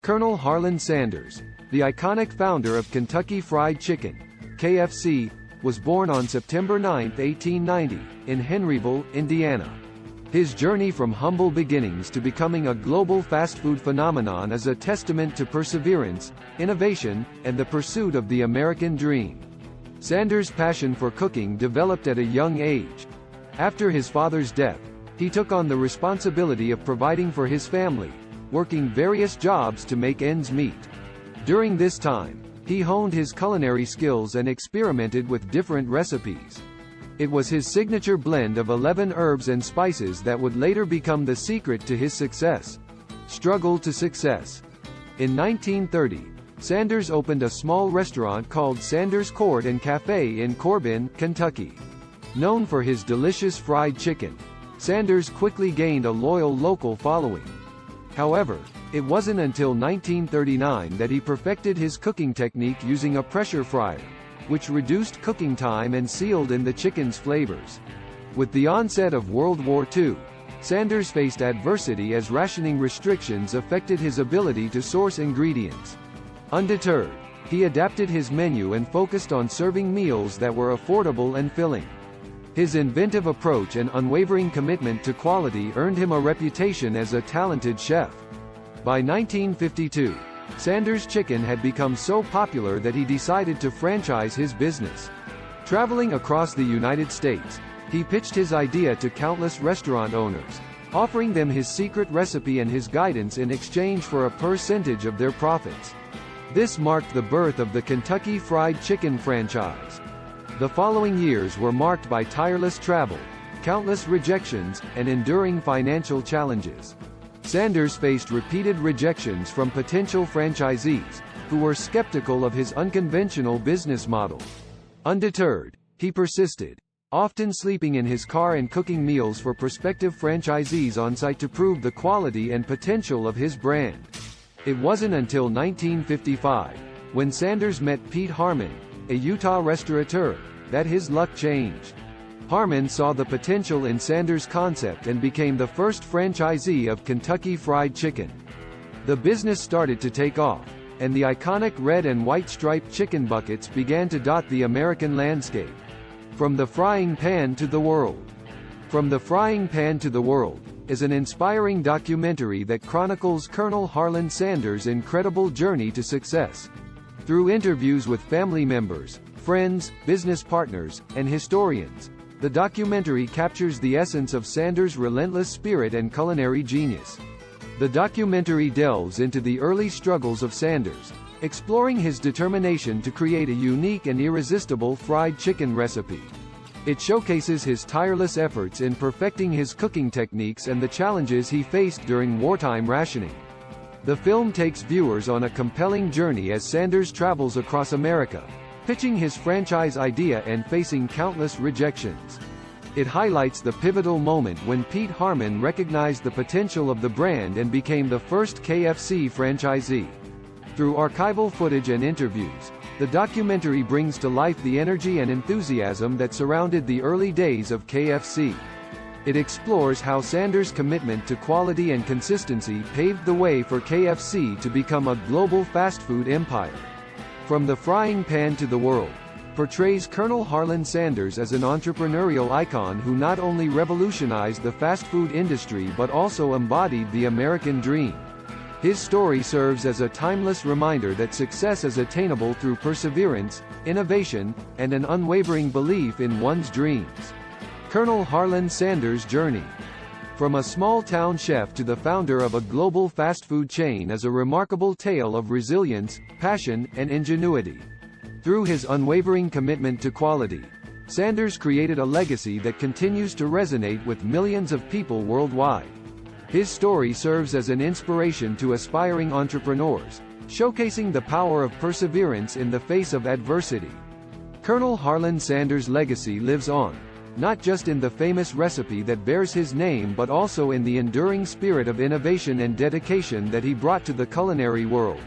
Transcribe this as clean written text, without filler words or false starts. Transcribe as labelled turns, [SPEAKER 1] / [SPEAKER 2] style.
[SPEAKER 1] Colonel Harland Sanders, the iconic founder of Kentucky Fried Chicken, KFC, was born on September 9, 1890, in Henryville, Indiana. His journey from humble beginnings to becoming a global fast food phenomenon is a testament to perseverance, innovation, and the pursuit of the American dream. Sanders' passion for cooking developed at a young age. After his father's death, he took on the responsibility of providing for his family, working various jobs to make ends meet. During this time, he honed his culinary skills and experimented with different recipes. It was his signature blend of 11 herbs and spices that would later become the secret to his success. Struggle to success. In 1930, Sanders opened a small restaurant called Sanders Court and Cafe in Corbin, Kentucky. Known for his delicious fried chicken, Sanders quickly gained a loyal local following. However, it wasn't until 1939 that he perfected his cooking technique using a pressure fryer, which reduced cooking time and sealed in the chicken's flavors. With the onset of World War II, Sanders faced adversity as rationing restrictions affected his ability to source ingredients. Undeterred, he adapted his menu and focused on serving meals that were affordable and filling. His inventive approach and unwavering commitment to quality earned him a reputation as a talented chef. By 1952, Sanders' Chicken had become so popular that he decided to franchise his business. Traveling across the United States, he pitched his idea to countless restaurant owners, offering them his secret recipe and his guidance in exchange for a percentage of their profits. This marked the birth of the Kentucky Fried Chicken franchise. The following years were marked by tireless travel, countless rejections, and enduring financial challenges. Sanders faced repeated rejections from potential franchisees, who were skeptical of his unconventional business model. Undeterred, he persisted, often sleeping in his car and cooking meals for prospective franchisees on site to prove the quality and potential of his brand. It wasn't until 1955, when Sanders met Pete Harmon, a Utah restaurateur, that his luck changed. Harmon saw the potential in Sanders' concept and became the first franchisee of Kentucky Fried Chicken. The business started to take off, and the iconic red and white striped chicken buckets began to dot the American landscape. From the Frying Pan to the World. From the Frying Pan to the World is an inspiring documentary that chronicles Colonel Harland Sanders' incredible journey to success. Through interviews with family members, friends, business partners, and historians, the documentary captures the essence of Sanders' relentless spirit and culinary genius. The documentary delves into the early struggles of Sanders, exploring his determination to create a unique and irresistible fried chicken recipe. It showcases his tireless efforts in perfecting his cooking techniques and the challenges he faced during wartime rationing. The film takes viewers on a compelling journey as Sanders travels across America, pitching his franchise idea and facing countless rejections. It highlights the pivotal moment when Pete Harmon recognized the potential of the brand and became the first KFC franchisee. Through archival footage and interviews, the documentary brings to life the energy and enthusiasm that surrounded the early days of KFC. It explores how Sanders' commitment to quality and consistency paved the way for KFC to become a global fast food empire. From the Frying Pan to the World portrays Colonel Harland Sanders as an entrepreneurial icon who not only revolutionized the fast food industry but also embodied the American dream. His story serves as a timeless reminder that success is attainable through perseverance, innovation, and an unwavering belief in one's dreams. Colonel Harland Sanders' journey. From a small-town chef to the founder of a global fast food chain is a remarkable tale of resilience, passion, and ingenuity. Through his unwavering commitment to quality, Sanders created a legacy that continues to resonate with millions of people worldwide. His story serves as an inspiration to aspiring entrepreneurs, showcasing the power of perseverance in the face of adversity. Colonel Harland Sanders' legacy lives on, not just in the famous recipe that bears his name but also in the enduring spirit of innovation and dedication that he brought to the culinary world.